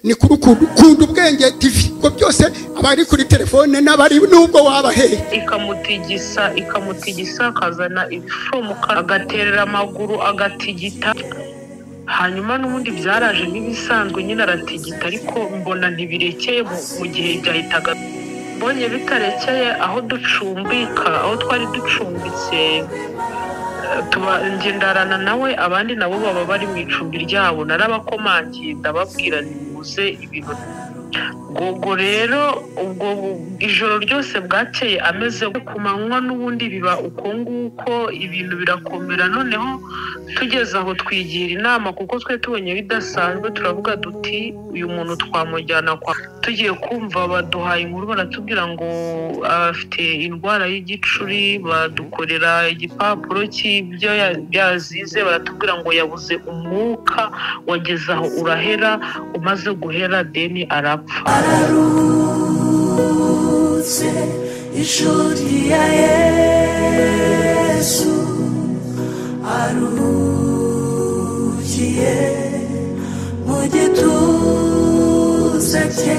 ni kunda ubwenge TV ko byose abari kuri telefone n'abari nubwo wabahe ikamutigisa akazana ibifomuka agaterera amaguru agatigita hanyuma n'ubundi byaraje n'ibisanzwe nyine aratigita ariko mbona ntibirekeye mu gihe byahitaga mbonye bitarekeye aho ducumbika aho twari ducumbitse ngendarana nawe abandi nabo baba bari mu icumbi ryabo narabakomangiye ndababwira nimuze ibintu ubwo rero ubwo ijoro ryose bwakeye ameze ku manywa n'ubundi biba uko nguko ibintu birakomera noneho tugeze aho twigira inama kuko twe tubonye bidasanzwe turavuga duti uyu muntu twamujyana kwa tugiye kumva baduhaye inkuru baratubwira ngo afite indwara y'igicuri badukorera igipapuro cy'ibyo yazize baratubwira ngo yabuze umwuka wageze aho urahera umaze guhera deni arapfa ararutse ishuri ya Yesu arukiye mu gituza cye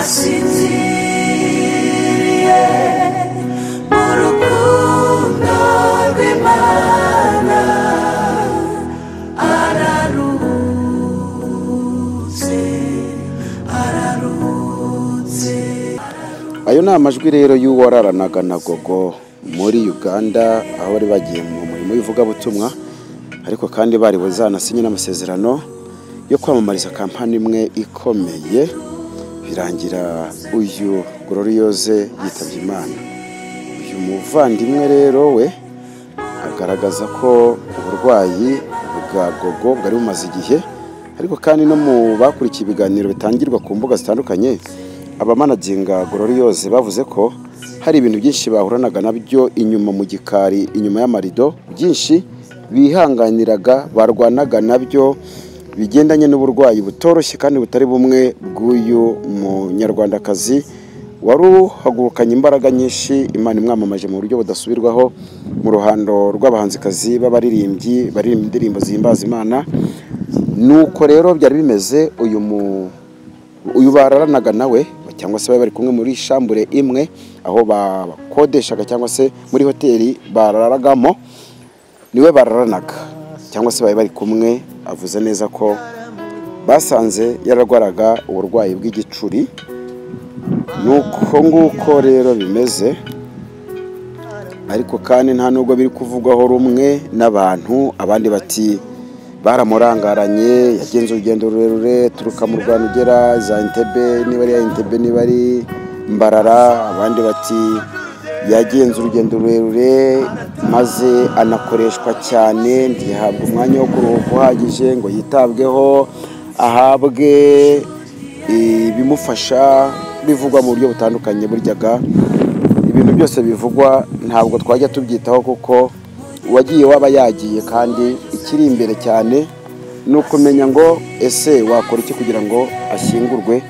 asinziriye mu rukundo rw'Imana ayo ni amajwi rero y'uwararanaga na Gogo muri Uganda aho bari bagiye mu murimo w'ivugabutumwa ariko kandi bari buzanasinye n'amasezerano yo kwamamariza kampani imwe ikomeye birangira uyu Gloriose yitabye Imana. Uyu muvandimwe rero we agaragaza ko uburwayi bwa Gogo bwari bumaze igihe ariko kandi no mu bakurikiye ibiganiro bitangirwa ku mbuga zitandukanye abamanaginga Gloriose bavuze ko hari ibintu byinshi bahuranaga nabyo inyuma mu gikari inyuma y'amarido byinshi bihanganiraga barwanaga nabyo bigendanye n'uburwayi butoroshye kandi butari bumwe bw'uyu munyarwandakazi waruhagurukanye imbaraga nyinshi Imana imwamamaje mu buryo budasubirwaho mu ruhando rw'abahanzikazi b'abaririmbyi baririmba indirimbo zihimbaza Imana. Nuko rero byari bimeze uyu bararanaga nawe cyangwa se bari kumwe muri shambure imwe aho bakodeshaga cyangwa se muri hoteli bararagamo niwe bararanaga cyangwa se bari kumwe. Avuze neza ko basanze yararwaraga uburwayi bw'igicuri. Nuko nguko rero bimeze ariko kandi nta nubwo biri kuvugwaho rumwe n'abantu. Abandi bati baramurangaranye yagenze urugendo rurerure turuka mu Rwanda ugera za Entebbe niba ari Entebbe niba ari Mbarara. Abandi bati yagenze urugendo rurerure maze anakoreshwa cyane ntihabwa umwanya wo kuruhuka uhagije ngo yitabweho ahabwe ibimufasha. Bivugwa mu buryo butandukanye buryaga ibintu byose bivugwa ntabwo twajya tubyitaho kuko wagiye waba yagiye kandi ikiri imbere cyane ni ukumenya ngo ese wakora iki kugira ngo ashyingurwe,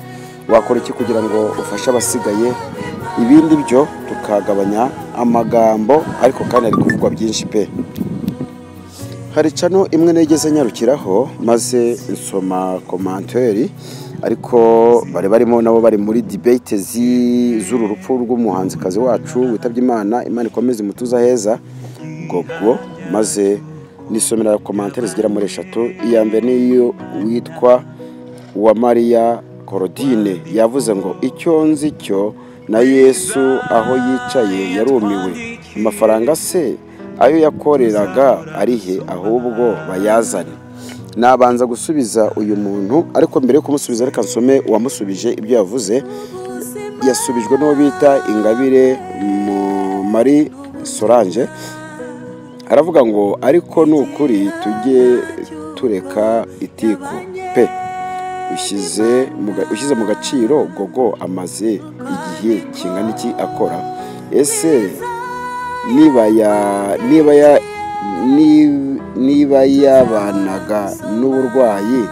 wakora iki kugira ngo ufashe abasigaye. Ibindi byo tukagabanya amagambo ariko kandi ari kuvugwa byinshi pe. Hari cano imwe negeze nyarukiraho maze nsoma komanteri ariko barimo nabo bari muri debate z'uru rupfu rw'umuhanzikazi wacu witabye Imana. Imana ikomeze imutuza heza Gogo maze nisomera komanteri zigera muri 3. Iya mbere niyo witwa wa Maria Claudine yavuze ngo icyo nzi cyo na Yesu aho yicaye yarumiwe amafaranga se ayo yakoreraga arihe ahubwo bayazane. Nabanza gusubiza uyu muntu ariko mbere yo kumusubiza reka nsome uwamusubije ibyo yavuze. Yasubijwe n'uwo bita Ingabire Marie Solange aravuga ngo ariko nukuri tujye tureka itiku pe ushyize mu gaciro Gogo amaze igihe kingana iki akora. Ese niba yabanaga n'uburwayi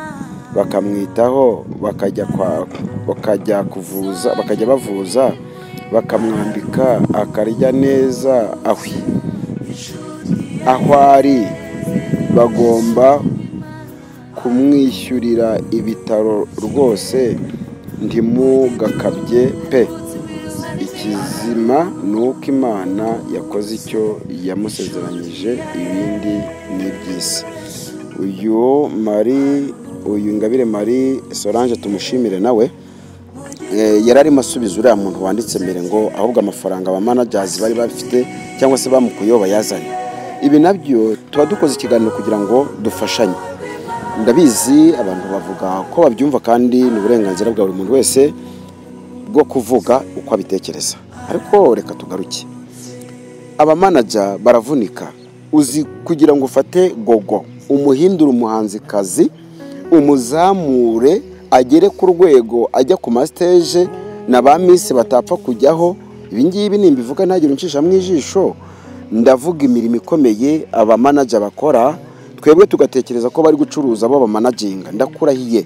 bakamwitaho bakajya bavuza bakamwambika akarya neza aho ari bagomba kumwishyurira ibitaro rwose ntimugakabye pe. Ikizima ni uko Imana yakoze icyo yamusezeranyije, ibindi ni iby'isi. Uyu Ingabire Marie Solange tumushimire nawe yari arimo asubiza uriya muntu wanditse mbere ngo ahubwo amafaranga aba managers bari bafite cyangwa se bamukuyeho bayazanye. Ibi nabyo tuba dukoze ikiganiro kugira ngo dufashanye. Ndabizi abantu bavuga ko babyumva kandi ni uburenganzira bwa buri muntu wese bwo kuvuga uko abitekereza, ariko reka tugaruke. Aba manager baravunika. Uzi kugira ngo ufate gogo umuhindura umuhanzikazi, umuzamure agere ku rwego ajya ku mastage na ba miss batapfa kujyaho. Ibi ngibi nimbivuga ntagire uncisha mu ijisho, ndavuga imirimo ikomeye aba manager bakora, twebwe tugatekereza ko bari gucuruza abo bamanaginga. Ndakurahiye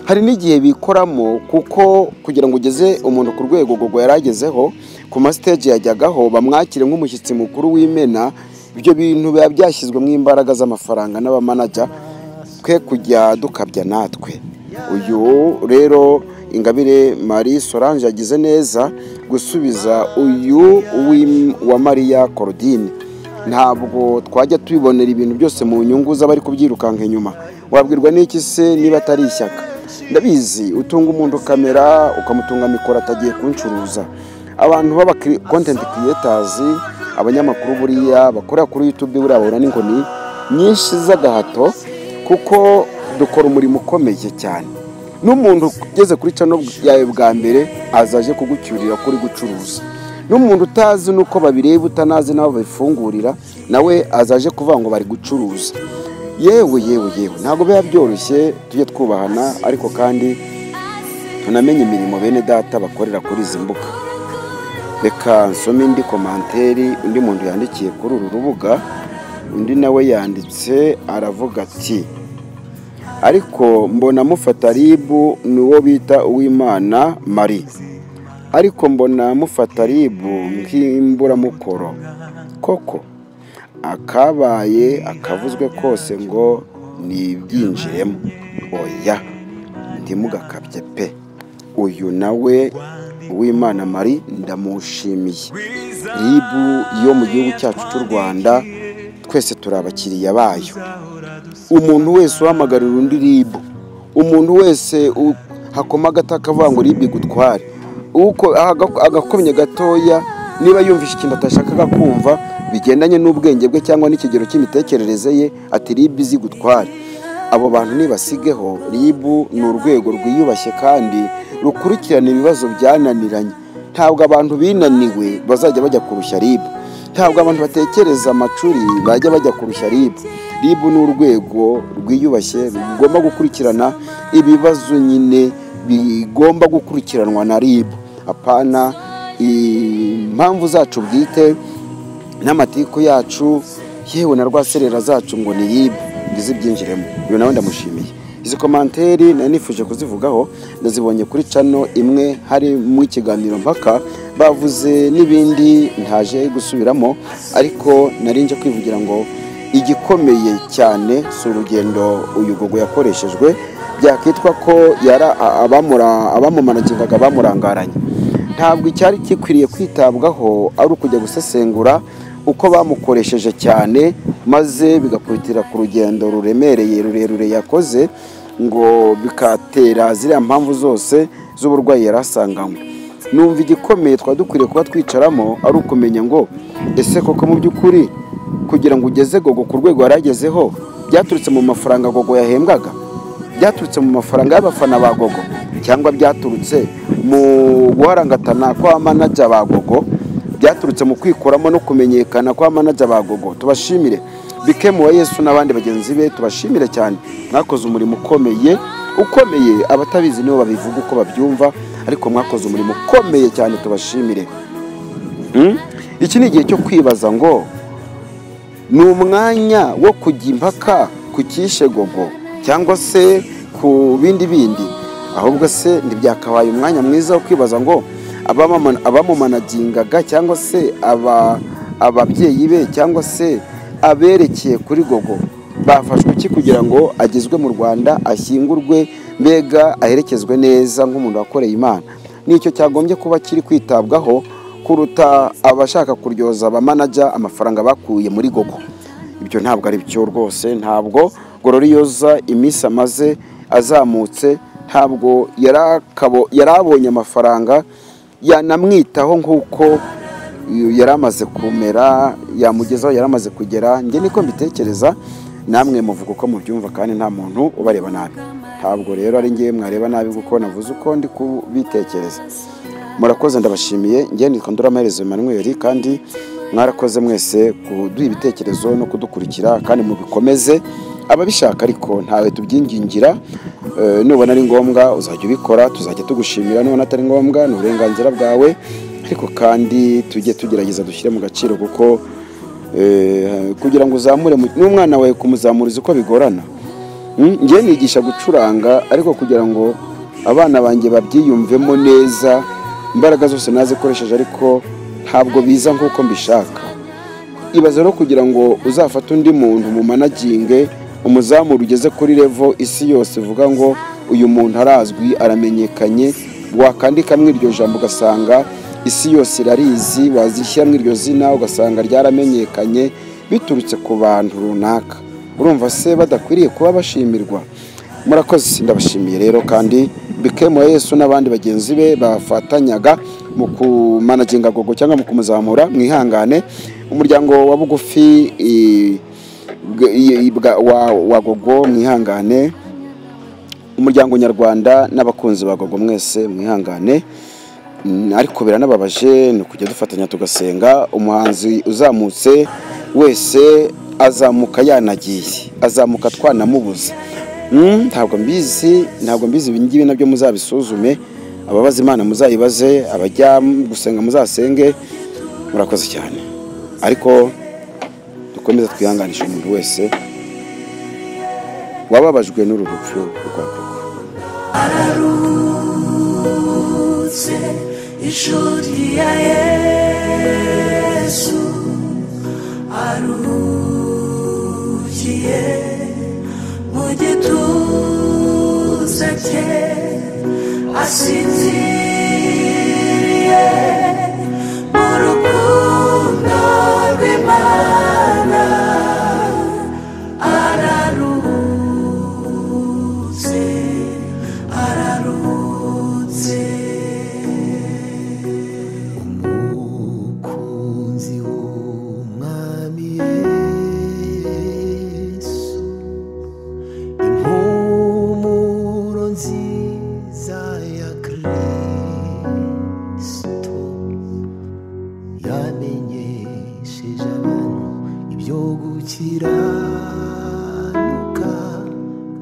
hari n'igihe bikoramo, kuko kugira ngo ugeze umuntu ku rwego gogo yaragezeho ku mastage yajyagaho bamwakire nk'umushyitsi mukuru w'imena. Ibyo bintu biba byashyizwemo imbaraga z'amafaranga n'abamanager, twe kujya dukabya natwe. Uyu rero Ingabire Marie Solange yagize neza gusubiza uyu wa Maria Claudine. Ntabwo twajya tubibonera ibintu byose mu nyungu z'abari kubyirukanka inyuma. Wabwirwa n'iki se niba atari ishyaka? Ndabizi utunga umuntu kamera ukamutunga mikoro atagiye kuncuruza. Abantu baba content creators, abanyamakuru buriya bakorera kuri YouTube buriya babona n'inkoni nyinshi z'agahato, kuko dukora umurimo ukomeye cyane. N'umuntu ugeze kuri channel yawe bwa mbere azaje kugucyurira kuri gucuruza. N'umuntu utazi nuko babireba utanazi nabo babifungurira nawe azaje kuvuga ngo bari gucuruza. Yewe ntabwo biba byoroshye, tujye twubahana, ariko kandi tunamenye imirimo bene data bakorera kuri izi mbuga. Reka nsome indi komanteri undi muntu yandikiye kuri uru rubuga. Undi nawe yanditse aravuga ati ariko mbona mufata ribu nuwo bita Uwimana Marie, ariko mbona mufata ribu nk'imburamukoro koko, akabaye akavuzwe kose ngo nibyinjiremo. Oya ntimugakabye pe. Uyu nawe Uwimana Marie ndamushimiye. Ribu yo mu gihugu cyacu cy'u Rwanda twese turabakiriya bayo. Umuntu wese uhamagarira undi ribu, umuntu wese hakoma gataka avuga ngo ribu gutware, uko agakomye gatoya niba yumvisha ikintu atashakaga kumva bigendanye n'ubwenge bwe cyangwa n'ikigero cy'imitekerereze ye, ati ribu zigutware. Abo bantu nibasigeho. Ribu ni urwego rwiyubashye kandi rukurikirana ibibazo byananiranye. Ntabwo abantu binaniwe bazajya bajya kurushya ribu, ntabwo abantu batekereza amacuri bajya bajya kurushya ribu. Ribu ni urwego rwiyubashye rugomba gukurikirana ibibazo nyine bigomba gukurikiranwa na ribu, apana impamvu zacu bwite n'amatiku yacu yewe na rwaserera zacu ngo ni ribu bizibyinjiremo. Uyu nawe ndamushimiye. Izi komanteri nanifuje kuzivugaho nazibonye kuri channel imwe hari mu ikiganiro mpaka, bavuze n'ibindi ntaje gusubiramo, ariko narinje kwivugira ngo igikomeye cyane si urugendo uyu gogo yakoreshejwe, byakitwa ko yara abamumanagingaga bamurangaranye. Ntabwo icyari kikwiriye kwitabwaho ari ukujya gusesengura uko bamukoresheje cyane, maze bigakubitira ku rugendo ruremereye rurerure yakoze ngo bikatera ziriya mpamvu zose z'uburwayi yarasanganywe. Numva igikomeye twadukwiriye kuba twicaramo ari ukumenya ngo ese koko mu by'ukuri kugira ngo ugeze gogo ku rwego yaragezeho byaturutse mu mafaranga gogo yahembwaga, byaturutse mu mafaranga y'abafana ba gogo, cyangwa byaturutse mu guharangatana kwa manager ba gogo, byaturutse mu kwikuramo no kumenyekana kwa manager ba gogo. Tubashimire Bikemu wa Yesu n'abandi bagenzi be, tubashimire cyane, mwakoze umurimo ukomeye. Abatabizi nibo babivuga uko babyumva, ariko mwakoze umurimo ukomeye cyane, tubashimire. Iki ni igihe cyo kwibaza ngo ni umwanya wo kujya impaka ku kishe gogo cyangwa se ku bindi, ahubwo se ntibyakabaye umwanya mwiza wo kwibaza ngo abamumanagingaga cyangwa se ababyeyi be cyangwa se aberekeye kuri gogo bafashwe iki kugira ngo agezwe mu Rwanda ashyingurwe mbega aherekezwe neza nk'umuntu wakoreye Imana? Nicyo cyagombye kuba kiri kwitabwaho kuruta abashaka kuryoza abamanager amafaranga bakuye muri Gogo. Ibyo ntabwo ari byo rwose. Ntabwo Gloriose iminsi amaze azamutse ntabwo yarabonye amafaranga yanamwitaho nk'uko yaramaze kumera, yamugezaho yaramaze kugera. Nge niko mbitekereza, namwe muvuga uko mubyumva kandi nta muntu ubareba nabi. Ntabwo rero ari ngiye mwareba nabi kuko navuze uko ndi kubitekereza. Murakoze, ndabashimiye. Nge nitwa Ndoramaherezo Emmanuel kandi mwarakoze mwese kuduha ibitekerezo no kudukurikira kandi mubikomeze. Ababishaka ariko ntawe tubyingingira, nubona ari ngombwa uzajya ubikora, tuzajya tugushimira. Nubona atari ngombwa ni uburenganzira bwawe, ariko kandi tujye tugerageza dushyire mu gaciro kuko kugira ngo uzamure n'umwana wawe kumuzamuriza uko bigorana. Ngiye nigisha gucuranga, ariko kugira ngo abana banjye babyiyumvemo neza imbaraga zose nazikoresheje, ariko ntabwo biza nk'uko mbishaka. Ibaze rero kugira ngo uzafate undi muntu mu managinge umuzamura ugeze kuri level isi yose ivuga ngo uyu muntu arazwi aramenyekanye, wakandika mw'iryo jambo ugasanga isi yose irarizi, wazishyira mw'iryo zina ugasanga ryaramenyekanye biturutse ku bantu runaka. Urumva se badakwiriye kuba bashimirwa? Murakoze, ndabashimiye rero kandi bikemo Yesu n'abandi bagenzi be bafatanyaga mu kumanaginga Gogo cyangwa mu kumuzamura. Mwihangane, umuryango wa bugufi wa Gogo mwihangane, umuryango nyarwanda n'abakunzi ba Gogo mwese mwihangane. Ariko biranababaje ni kujya dufatanya tugasenga. Umuhanzi uzamutse wese azamuka yanagiye, azamuka twanamubuze. Ntabwo mbizi ibingibi nabyo muzabisuzume. Ababaza Imana muzayibaze, abajya gusenga muzasenge. Murakoze cyane, ariko dukomeza twihanganisha umuntu wese wababajwe n'uru rupfu rwa Gogo. Ararutse ishuri ya Yesu, arukiye mu gituza cye, asinziriye mu rukundo rw'Imana. Ararutse umukunzi w'Umwami Yesu, impumuro nziza ya Kristo yamenyesheje abantu ibyo gukiranuka,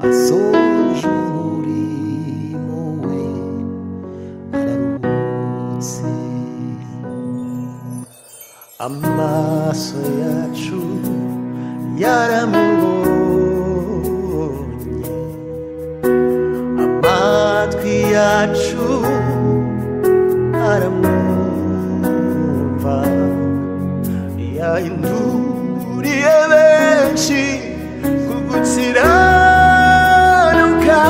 asoje umurimo we, ararutse. Amaso yacu yaramubonye, amatwi yacu aramwumva, yahinduriye benshi kugukiranuka,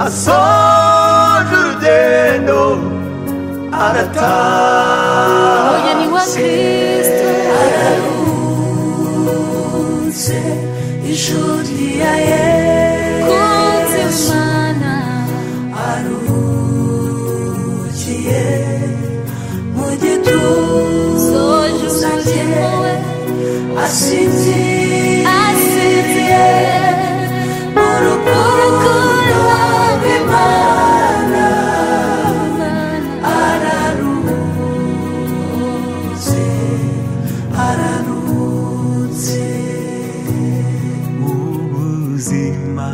asoje urugendo aratashye. Ararutse ishuri ya Yesu, arukiye mu gituza cye, asinziriye mu rukundo rw'Imana. Ararutse ubuzima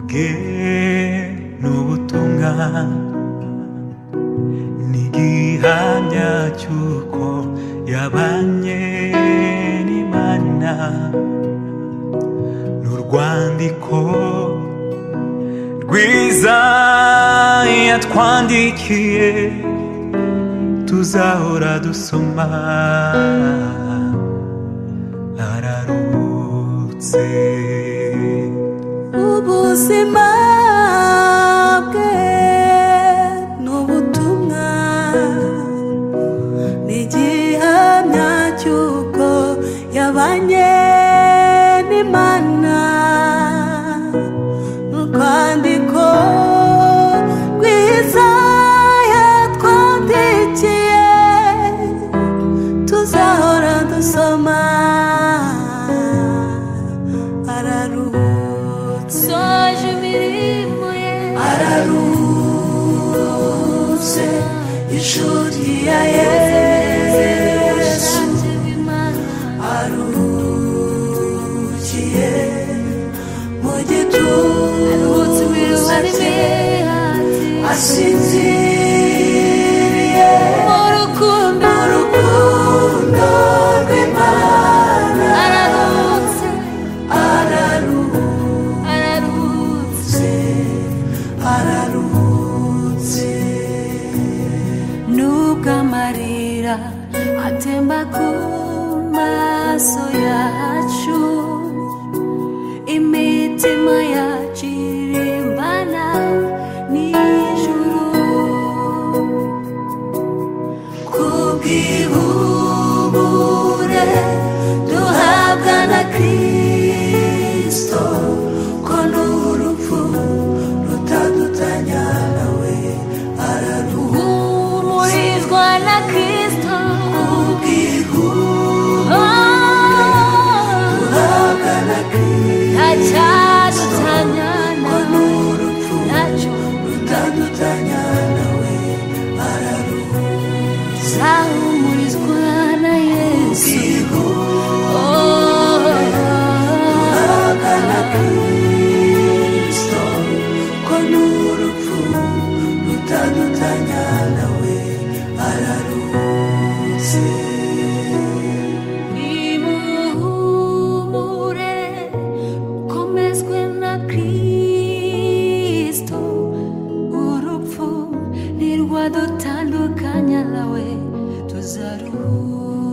bwe n'ubutumwa, n'igihamya cy'uko yabanye n'Imana, n'urwandiko rwiza yatwandikiye tuzahora dusoma. Ararutse. bwose ubuzima bwe n'ubutumwa n'igihamya cy'uko yabanye n'Imana n'urwandiko rwiza yatwandikiye tuzahora dusoma. Soje imirimo ye ararutse inshuti ya Yesu arukiye mu gituza cye asinziriye mu rukundo rw'Imana ararutse nubwo amarira atemba ku maso yacu imitima yacu irimbana n'ijuru kubw'ihumure duhabwa na Kristo ko n'urupfu rutadutanya nawe araruhumurizwa na Kristo duhabwa na Kristo ntacyadutanya n'urupfu rutadutanya nawe araruhumurizwa na Yesu duhabwa na Kristo ko n'urupfu rutadutanya nawe ararutse. Nimuhumure komezwe na Kristo urupfu ntirwadutandukanya nawe tuzaruhuka.